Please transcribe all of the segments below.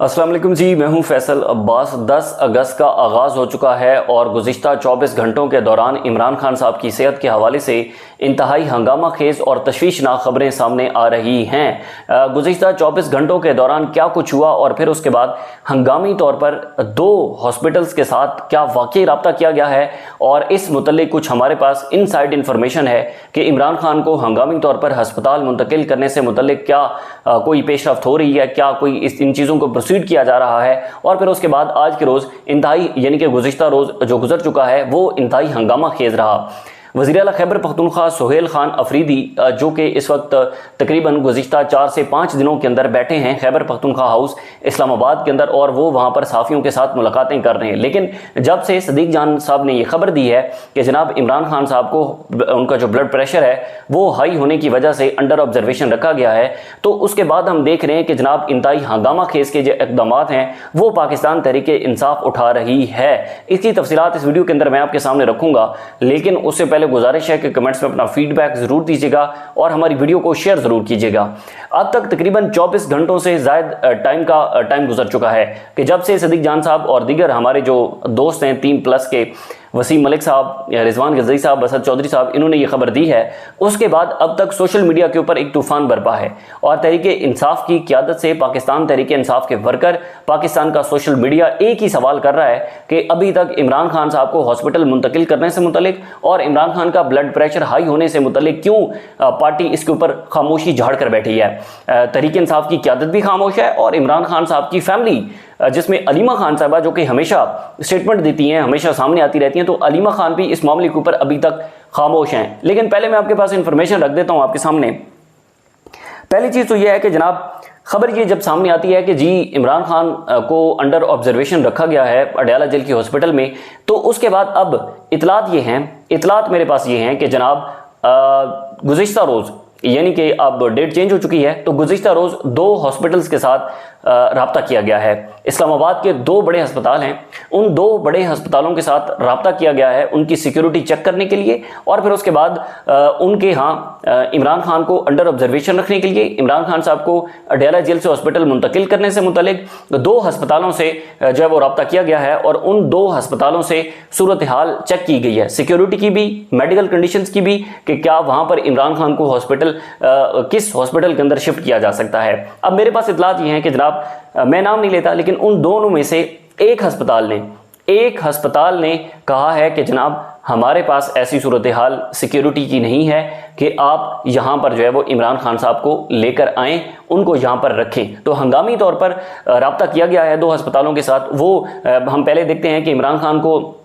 अस्सलाम वालेकुम जी, मैं हूं फैसल अब्बास। 10 अगस्त का आगाज़ हो चुका है और गुज़िश्ता 24 घंटों के दौरान इमरान खान साहब की सेहत के हवाले से इंतहाई हंगामा खेज़ और तशवीशनाक खबरें सामने आ रही हैं। गुज़िश्ता 24 घंटों के दौरान क्या कुछ हुआ और फिर उसके बाद हंगामी तौर पर 2 हॉस्पिटल्स के साथ क्या वाकई रब्ता किया गया है और इस मुतल्लिक कुछ हमारे पास इनसाइड इन्फॉर्मेशन है कि इमरान खान को हंगामी तौर पर हस्पताल मुंतकिल करने से मुतल्लिक क्या कोई पेशरफ्त हो रही है, क्या कोई इन चीज़ों को प्रोसीड किया जा रहा है। और फिर उसके बाद आज के रोज़ इंतहाई यानी कि गुज़िश्ता रोज़ जो गुजर चुका है वो इंतहाई हंगामा खेज़ रहा। वज़ीर आला खैबर पख्तूनख्वा सुहेल खान अफरीदी जो कि इस वक्त तकरीबन गुज़िश्ता 4 से 5 दिनों के अंदर बैठे हैं खैबर पख्तूनख्वा हाउस इस्लामाबाद के अंदर और वो वहाँ पर सहाफ़ियों के साथ मुलाकातें कर रहे हैं। लेकिन जब से सदीक जान साहब ने ये खबर दी है कि जनाब इमरान खान साहब को उनका जो ब्लड प्रेशर है वो हाई होने की वजह से अंडर ऑब्जर्वेशन रखा गया है, तो उसके बाद हम देख रहे हैं कि जनाब इंतहाई हंगामा खेज़ के जो इक़दाम हैं वो पाकिस्तान तहरीक-ए-इंसाफ उठा रही है। इसकी तफसीलात इस वीडियो के अंदर मैं आपके सामने रखूँगा, लेकिन उससे पहले गुजारिश है कि कमेंट्स में अपना फीडबैक ज़रूर दीजिएगा और हमारी वीडियो को शेयर ज़रूर कीजिएगा। अब तक तकरीबन 24 घंटों से ज़्यादा टाइम गुजर चुका है कि जब से सदीक जान साहब और दीगर हमारे जो दोस्त हैं 3+ के वसीम मलिक साहब, रिजवान गजई साहब, असद चौधरी साहब, इन्होंने ये खबर दी है, उसके बाद अब तक सोशल मीडिया के ऊपर एक तूफ़ान बरपा है और तहरीक-ए-इंसाफ की क़यादत से पाकिस्तान तहरीक-ए-इंसाफ के वर्कर, पाकिस्तान का सोशल मीडिया एक ही सवाल कर रहा है कि अभी तक इमरान खान साहब को हॉस्पिटल मुंतकिल करने से मुतलिक और इमरान खान का ब्लड प्रेशर हाई होने से मुतलिक क्यों पार्टी इसके ऊपर खामोशी झाड़ कर बैठी है। तहरीक-ए-इंसाफ की क़यादत भी खामोश है और इमरान खान साहब की फैमिली जिसमें अलीमा खान साहबा जो कि हमेशा स्टेटमेंट देती हैं, हमेशा सामने आती रहती हैं, तो अलीमा खान भी इस मामले के ऊपर अभी तक खामोश हैं। लेकिन पहले मैं आपके पास इंफॉर्मेशन रख देता हूं आपके सामने। पहली चीज़ तो यह है कि जनाब खबर ये जब सामने आती है कि जी इमरान खान को अंडर ऑब्जर्वेशन रखा गया है अडयाला जेल की हॉस्पिटल में, तो उसके बाद अब इतलात मेरे पास ये हैं कि जनाब गुज़िश्ता रोज़ यानी कि अब डेट चेंज हो चुकी है, तो गुज़िश्ता रोज़ 2 हॉस्पिटल्स के साथ रब्ता किया गया है। इस्लामाबाद के 2 बड़े अस्पताल हैं, उन 2 बड़े अस्पतालों के साथ रब्ता किया गया है उनकी सिक्योरिटी चेक करने के लिए और फिर उसके बाद उनके यहाँ इमरान खान को अंडर ऑब्जर्वेशन रखने के लिए, इमरान खान साहब को अडयाला जेल से हॉस्पिटल मुंतकिल करने से मुतलिक 2 अस्पतालों से जो है वो रब्ता किया गया है और उन 2 अस्पतालों से सूरत हाल चेक की गई है, सिक्योरिटी की भी, मेडिकल कंडीशंस की भी, कि क्या वहाँ पर इमरान खान को किस हॉस्पिटल के अंदर शिफ्ट किया जा सकता है। अब मेरे पास इतलात ये हैं कि जनाब मैं नाम नहीं लेता, लेकिन उन दोनों में से एक अस्पताल ने कहा है कि जनाब हमारे पास ऐसी सूरत हाल सिक्योरिटी की नहीं है कि आप यहाँ पर जो है वो इमरान खान साहब को लेकर आएँ, उनको यहाँ पर रखें। तो हंगामी तौर पर रब्ता किया गया है 2 अस्पतालों के साथ। वो हम पहले देखते हैं कि इमरान खान को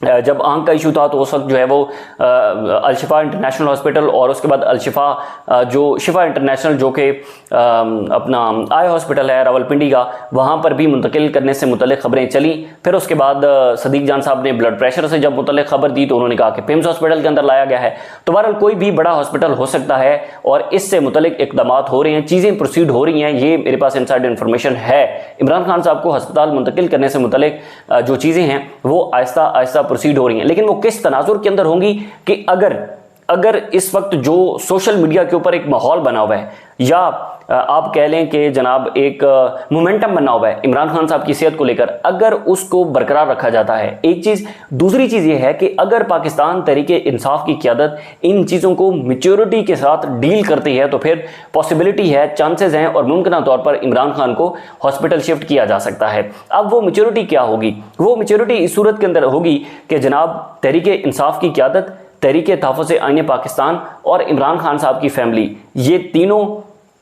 जब आंख का इशू था तो उस वक्त जो है वो अल-शिफा इंटरनेशनल हॉस्पिटल और उसके बाद अल-शिफा जो शिफा इंटरनेशनल जो कि अपना आई हॉस्पिटल है रावलपिंडी का, वहाँ पर भी मुंतकिल करने से मुतल्लिक खबरें चली। फिर उसके बाद सदीक जान साहब ने ब्लड प्रेशर से जब मुतल्लिक खबर दी तो उन्होंने कहा कि पिम्स हॉस्पिटल के अंदर लाया गया है। तो बहरहाल कोई भी बड़ा हॉस्पिटल हो सकता है और इससे मुतल्लिक इक़दाम हो रहे हैं, चीज़ें प्रोसीड हो रही हैं, ये मेरे पास इनसाइड इन्फॉर्मेशन है। इमरान खान साहब को अस्पताल मुंतकिल करने से मुतल्लिक जो चीज़ें हैं वो आहिस्ता आहिस्ता प्रोसीड हो रही हैं, लेकिन वो किस तनाजुर के अंदर होंगी कि अगर इस वक्त जो सोशल मीडिया के ऊपर एक माहौल बना हुआ है या आप कह लें कि जनाब एक मोमेंटम बना हुआ है इमरान खान साहब की सेहत को लेकर, अगर उसको बरकरार रखा जाता है, एक चीज़। दूसरी चीज़ ये है कि अगर पाकिस्तान तहरीक-ए-इंसाफ की क़यादत इन चीज़ों को मैच्योरिटी के साथ डील करती है तो फिर पॉसिबिलिटी है, चांसेस हैं और मुमकिन तौर पर इमरान खान को हॉस्पिटल शिफ्ट किया जा सकता है। अब वो मैच्योरिटी क्या होगी? वो मैच्योरिटी इस सूरत के अंदर होगी कि जनाब तहरीक-ए-इंसाफ की क़यादत, तहरीक-ए-तहफ़्फ़ुज़ आईन पाकिस्तान और इमरान खान साहब की फैमिली, ये तीनों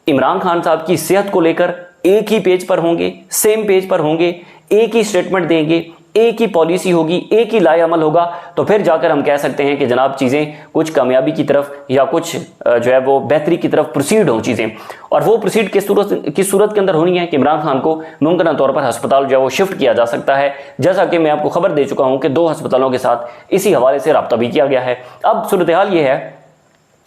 इमरान खान साहब की सेहत को लेकर एक ही पेज पर होंगे, सेम पेज पर होंगे, एक ही स्टेटमेंट देंगे, एक ही पॉलिसी होगी, एक ही लाएअमल होगा। तो फिर जाकर हम कह सकते हैं कि जनाब चीज़ें कुछ कामयाबी की तरफ या कुछ जो है वो बेहतरी की तरफ प्रोसीड हों चीज़ें। और वो प्रोसीड किस सूरत के अंदर होनी है कि इमरान खान को मुमकिन तौर पर अस्पताल जो है वो शिफ्ट किया जा सकता है, जैसा कि मैं आपको खबर दे चुका हूँ कि 2 अस्पतालों के साथ इसी हवाले से रब्ता भी किया गया है। अब सूरत हाल ये है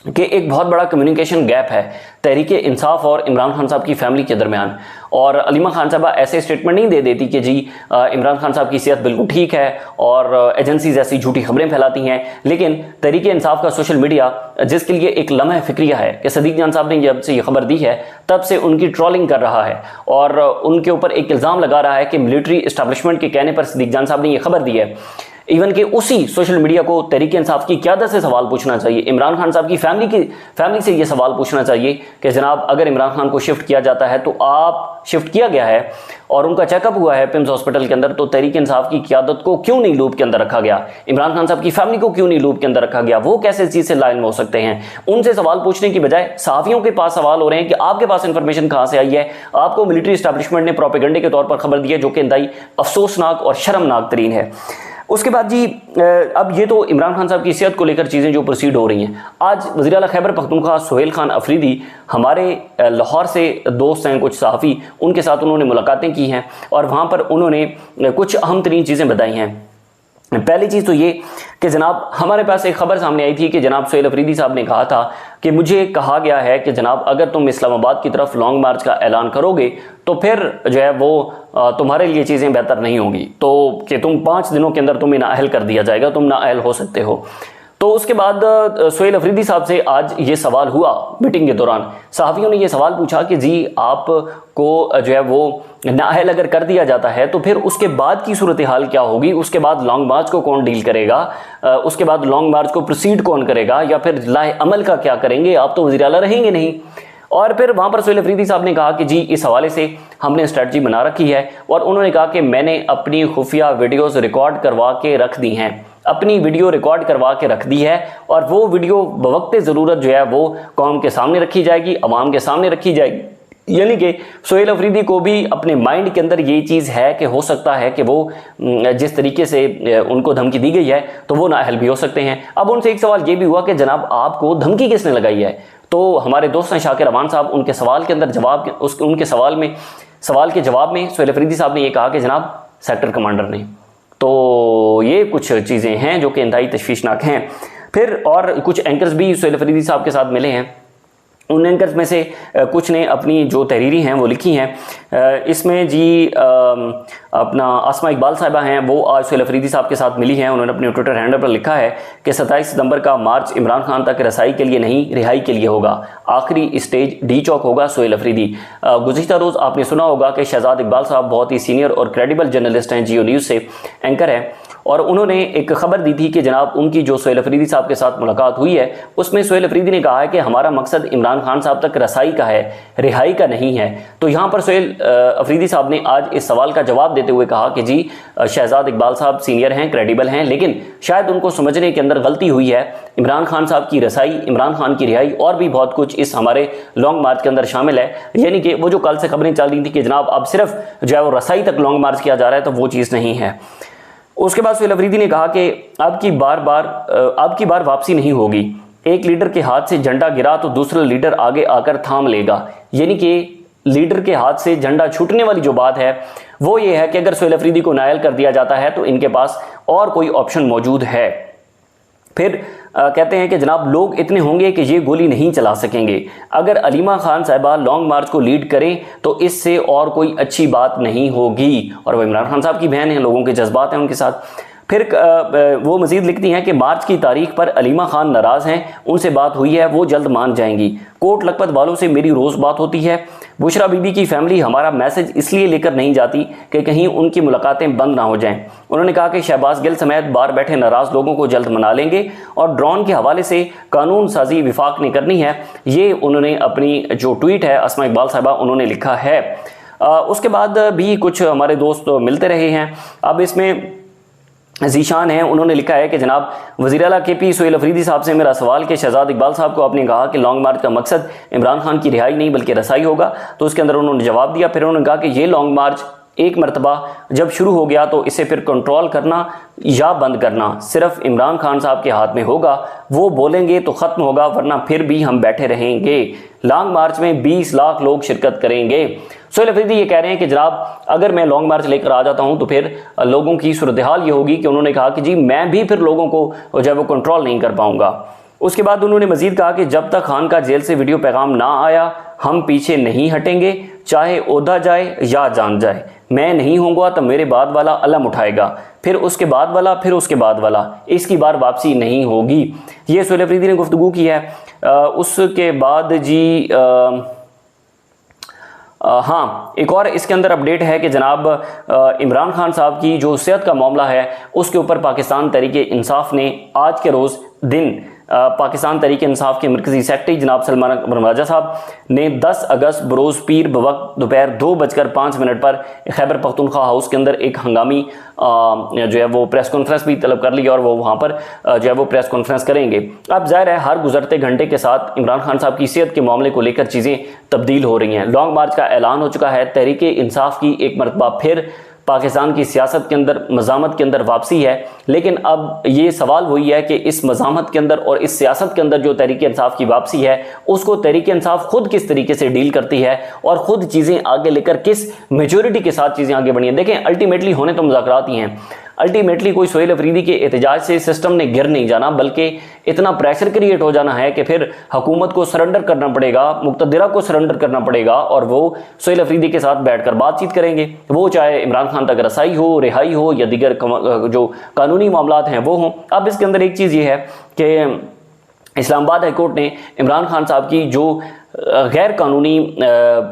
कि एक बहुत बड़ा कम्युनिकेशन गैप है तहरीक-ए-इंसाफ और इमरान खान साहब की फैमिली के दरमियान और अलीमा खान साहबा ऐसे स्टेटमेंट नहीं दे देती कि जी इमरान खान साहब की सेहत बिल्कुल ठीक है और एजेंसीज ऐसी झूठी खबरें फैलाती हैं। लेकिन तहरीक इंसाफ का सोशल मीडिया, जिसके लिए एक लम्हा फिक्रिया है कि सदीक जान साहब ने जब से ये खबर दी है तब से उनकी ट्रोलिंग कर रहा है और उनके ऊपर एक इल्ज़ाम लगा रहा है कि मिलिट्री इस्टेब्लिशमेंट के कहने पर सदीक जान साहब ने ये खबर दी है। इवन कि उसी सोशल मीडिया को तहरीक इंसाफ की क़यादत से सवाल पूछना चाहिए, इमरान खान साहब की फैमिली से ये सवाल पूछना चाहिए कि जनाब अगर इमरान खान को शिफ्ट किया जाता है तो आप शिफ्ट किया गया है और उनका चेकअप हुआ है पिम्स हॉस्पिटल के अंदर, तो तहरीक इंसाफ की क़यादत को क्यों नहीं लूप के अंदर रखा गया, इमरान खान साहब की फैमिली को क्यों नहीं लूप के अंदर रखा गया, वो कैसे इस चीज़ से लाइन में हो सकते हैं। उनसे सवाल पूछने की बजाय सहाफ़ियों के पास सवाल हो रहे हैं कि आपके पास इंफॉर्मेशन कहाँ से आई है, आपको मिलिट्री इस्टेब्लिशमेंट ने प्रोपेगेंडे के तौर पर खबर दी है, जो कि इंतहाई अफसोसनाक और शर्मनाक तरीन है। उसके बाद जी अब ये तो इमरान खान साहब की सेहत को लेकर चीज़ें जो प्रोसीड हो रही हैं। आज वज़ीर आला खैबर पख्तूनख्वा सुहेल खान अफरीदी हमारे लाहौर से दोस्त हैं कुछ सहाफ़ी, उनके साथ उन्होंने मुलाकातें की हैं और वहाँ पर उन्होंने कुछ अहम तरीन चीज़ें बताई हैं। पहली चीज़ तो ये कि जनाब हमारे पास एक ख़बर सामने आई थी कि जनाब सुहेल अफरीदी साहब ने कहा था कि मुझे कहा गया है कि जनाब अगर तुम इस्लामाबाद की तरफ लॉन्ग मार्च का ऐलान करोगे तो फिर जो है वो तुम्हारे लिए चीज़ें बेहतर नहीं होंगी, तो कि तुम 5 दिनों के अंदर तुम्हें नाअहल कर दिया जाएगा, तुम नाअहल हो सकते हो। तो उसके बाद सुहेल अफरीदी साहब से आज ये सवाल हुआ मीटिंग के दौरान, सहाफ़ियों ने ये सवाल पूछा कि जी आपको जो है वो नाअहल अगर कर दिया जाता है तो फिर उसके बाद की सूरत हाल क्या होगी, उसके बाद लॉन्ग मार्च को कौन डील करेगा, उसके बाद लॉन्ग मार्च को प्रोसीड कौन करेगा, या फिर लाए अमल का क्या करेंगे, आप तो वज़ीर आला रहेंगे नहीं। और फिर वहाँ पर सुहेल अफरीदी साहब ने कहा कि जी इस हवाले से हमने स्ट्रेटजी बना रखी है और उन्होंने कहा कि मैंने अपनी खुफिया वीडियोज़ रिकॉर्ड करवा के रख दी हैं, अपनी वीडियो रिकॉर्ड करवा के रख दी है और वो वीडियो बवक्त ज़रूरत जो है वो कौम के सामने रखी जाएगी, अवाम के सामने रखी जाएगी। यानी कि सुहेल अफरीदी को भी अपने माइंड के अंदर ये चीज़ है कि हो सकता है कि वो जिस तरीके से उनको धमकी दी गई है तो वो नाअहल भी हो सकते हैं। अब उनसे एक सवाल ये भी हुआ कि जनाब आपको धमकी किसने लगाई है, तो हमारे दोस्त हैं शाकिर अमान साहब, उनके सवाल के अंदर उनके सवाल के जवाब में सुहेल अफरीदी साहब ने ये कहा कि जनाब सेक्टर कमांडर ने। तो ये कुछ चीज़ें हैं जो कि इंतहाई तशवीशनाक हैं। फिर और कुछ एंकर्स भी सुहेल अफरीदी साहब के साथ मिले हैं, उन एंकर्स में से कुछ ने अपनी जो तहरीरी हैं वो लिखी हैं। इसमें जी अपना आसमा इकबाल साहिबा हैं, वो आज सुहेल अफरीदी साहब के साथ मिली हैं। उन्होंने अपने ट्विटर हैंडल पर लिखा है कि 27 सितंबर का मार्च इमरान खान तक रसाई के लिए नहीं रिहाई के लिए होगा, आखिरी स्टेज डी चौक होगा सुहेल अफरीदी। गुज़िश्ता रोज़ आपने सुना होगा कि शहजाद इकबाल साहब बहुत ही सीनियर और क्रेडिबल जर्नलिस्ट हैं, जियो न्यूज़ से एंकर हैं, और उन्होंने एक खबर दी थी कि जनाब उनकी जो सुहेल अफरीदी साहब के साथ मुलाकात हुई है उसमें सुहेल अफरीदी ने कहा है कि हमारा मकसद इमरान खान साहब तक रसाई का है, रिहाई का नहीं है। तो यहाँ पर सुहेल अफरीदी साहब ने आज इस सवाल का जवाब देते हुए कहा कि जी शहजाद इकबाल साहब सीनियर हैं, क्रेडिबल हैं, लेकिन शायद उनको समझने के अंदर गलती हुई है। इमरान खान साहब की रसाई, इमरान खान की रिहाई और भी बहुत कुछ इस हमारे लॉन्ग मार्च के अंदर शामिल है। यानी कि वो जो कल से खबरें चल रही थी कि जनाब अब सिर्फ जो है वो रसाई तक लॉन्ग मार्च किया जा रहा है, तो वो चीज़ नहीं है। उसके बाद सुहेल अफरीदी ने कहा कि अब की बार वापसी नहीं होगी, एक लीडर के हाथ से झंडा गिरा तो दूसरा लीडर आगे आकर थाम लेगा। यानी कि लीडर के हाथ से झंडा छूटने वाली जो बात है वो ये है कि अगर सुहेल अफरीदी को नाअहल कर दिया जाता है तो इनके पास और कोई ऑप्शन मौजूद है। फिर कहते हैं कि जनाब लोग इतने होंगे कि ये गोली नहीं चला सकेंगे, अगर अलीमा खान साहिबा लॉन्ग मार्च को लीड करें तो इससे और कोई अच्छी बात नहीं होगी। और वो इमरान खान साहब की बहन है, लोगों के जज्बात हैं उनके साथ। फिर वो मज़ीद लिखती हैं कि मार्च की तारीख पर अलीमा खान नाराज़ हैं, उनसे बात हुई है, वो जल्द मान जाएंगी। कोट लखपत वालों से मेरी रोज़ बात होती है। बुशरा बीबी की फैमिली हमारा मैसेज इसलिए लेकर नहीं जाती कि कहीं उनकी मुलाकातें बंद ना हो जाएं। उन्होंने कहा कि शहबाज गिल समेत बाहर बैठे नाराज़ लोगों को जल्द मना लेंगे और ड्रोन के हवाले से कानून साजी विफाक ने करनी है। ये उन्होंने अपनी जो ट्वीट है आसमा इकबाल साहिबा उन्होंने लिखा है। उसके बाद भी कुछ हमारे दोस्त मिलते रहे हैं। अब इसमें जीशान है, उन्होंने लिखा है कि जनाब वज़ीर आला KP सुहेल अफरीदी साहब से मेरा सवाल कि शहजाद इकबाल साहब को आपने कहा कि लॉन्ग मार्च का मकसद इमरान खान की रिहाई नहीं बल्कि रसाई होगा, तो उसके अंदर उन्होंने जवाब दिया। फिर उन्होंने कहा कि ये लॉन्ग मार्च एक मरतबा जब शुरू हो गया तो इसे फिर कंट्रोल करना या बंद करना सिर्फ इमरान खान साहब के हाथ में होगा, वो बोलेंगे तो ख़त्म होगा, वरना फिर भी हम बैठे रहेंगे। लॉन्ग मार्च में 20 लाख लोग शिरकत करेंगे। सुहेल अफरीदी ये कह रहे हैं कि जनाब अगर मैं लॉन्ग मार्च लेकर आ जाता हूं तो फिर लोगों की सूरत हाल ये होगी कि उन्होंने कहा कि जी मैं भी फिर लोगों को जो है वो कंट्रोल नहीं कर पाऊंगा। उसके बाद उन्होंने मजीद कहा कि जब तक खान का जेल से वीडियो पैगाम ना आया हम पीछे नहीं हटेंगे, चाहे ओहदा जाए या जान जाए, मैं नहीं होऊंगा तो मेरे बाद वाला अलम उठाएगा, फिर उसके बाद वाला, फिर उसके बाद वाला, इसकी बार वापसी नहीं होगी। ये सुहेल अफरीदी ने गुफ्तगू की है। उसके बाद जी हाँ, एक और इसके अंदर अपडेट है कि जनाब इमरान खान साहब की जो सेहत का मामला है उसके ऊपर पाकिस्तान तहरीक इंसाफ ने आज के रोज़ दिन पाकिस्तान तहरीक इंसाफ के मरकज़ी सेक्रेटरी जनाब सलमान रमराजा साहब ने 10 अगस्त बरोज़ पीर बवक्त दोपहर 2:05 पर खैबर पख्तूनख्वा हाउस के अंदर एक हंगामी जो है वो प्रेस कॉन्फ्रेंस भी तलब कर ली और वो वहाँ पर जो है वो प्रेस कॉन्फ्रेंस करेंगे। अब जाहिर है हर गुजरते घंटे के साथ इमरान खान साहब की सेहत के मामले को लेकर चीज़ें तब्दील हो रही हैं। लॉन्ग मार्च का ऐलान हो चुका है, तहरीक इंसाफ की एक मरतबा फिर पाकिस्तान की सियासत के अंदर मज़ामत के अंदर वापसी है। लेकिन अब ये सवाल वही है कि इस मज़ामत के अंदर और इस सियासत के अंदर जो तहरीक इंसाफ की वापसी है उसको तहरीक इंसाफ खुद किस तरीके से डील करती है और ख़ुद चीज़ें आगे लेकर किस मेजोरिटी के साथ चीज़ें आगे बढ़ी हैं। देखें, अल्टीमेटली होने तो मुज़ाकरात ही हैं। अल्टीमेटली कोई सुहेल अफरीदी के एहतजाज से सिस्टम ने गिर नहीं जाना, बल्कि इतना प्रेशर क्रिएट हो जाना है कि फिर हुकूमत को सरेंडर करना पड़ेगा, मुक्तदिरा को सरेंडर करना पड़ेगा और वो सुहेल अफरीदी के साथ बैठकर बातचीत करेंगे। वो चाहे इमरान खान तक रसाई हो, रिहाई हो या दीगर जो कानूनी मामलात हैं वो हों। अब इसके अंदर एक चीज़ ये है कि इस्लामाबाद हाई कोर्ट ने इमरान खान साहब की जो गैर कानूनी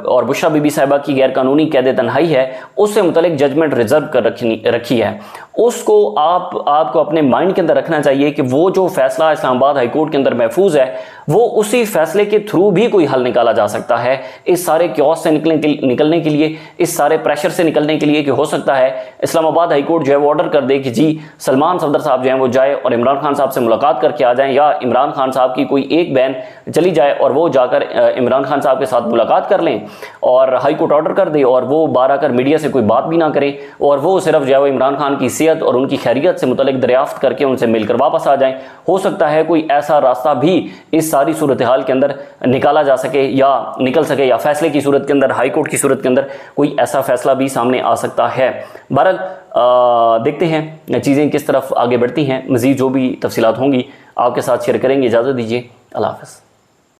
और बुशरा बीबी साहिबा की गैर कानूनी कैद तन्हाई है उससे मुतल्लिक जजमेंट रिजर्व कर रखी है। उसको आपको अपने माइंड के अंदर रखना चाहिए कि वो जो फैसला इस्लामाबाद हाई कोर्ट के अंदर महफूज है वो उसी फैसले के थ्रू भी कोई हल निकाला जा सकता है। इस सारे क्योस से निकलने के लिए, इस सारे प्रेशर से निकलने के लिए कि हो सकता है इस्लामाबाद हाई कोर्ट जो है वो ऑर्डर कर दे कि जी सलमान सफदर साहब जो हैं वो जाए और इमरान खान साहब से मुलाकात करके आ जाएं, या इमरान खान साहब की कोई एक बहन चली जाए और वो जाकर इमरान खान साहब के साथ मुलाकात कर लें और हाई कोर्ट ऑर्डर कर दे और वो बाहर आकर मीडिया से कोई बात भी ना करें और वो सिर्फ जो है वो इमरान खान की सेहत और उनकी खैरियत से मुतल्लिक दरियाफ्त करके उनसे मिलकर वापस आ जाएं। हो सकता है कोई ऐसा रास्ता भी इस सारी सूरत हाल के अंदर निकाला जा सके या निकल सके, या फैसले की सूरत के अंदर, हाई कोर्ट की सूरत के अंदर कोई ऐसा फैसला भी सामने आ सकता है। बहरहाल देखते हैं चीज़ें किस तरफ आगे बढ़ती हैं। मज़ीद जो भी तफसीलात होंगी आपके साथ शेयर करेंगे। इजाज़त दीजिए, अल्लाह हाफ़िज़।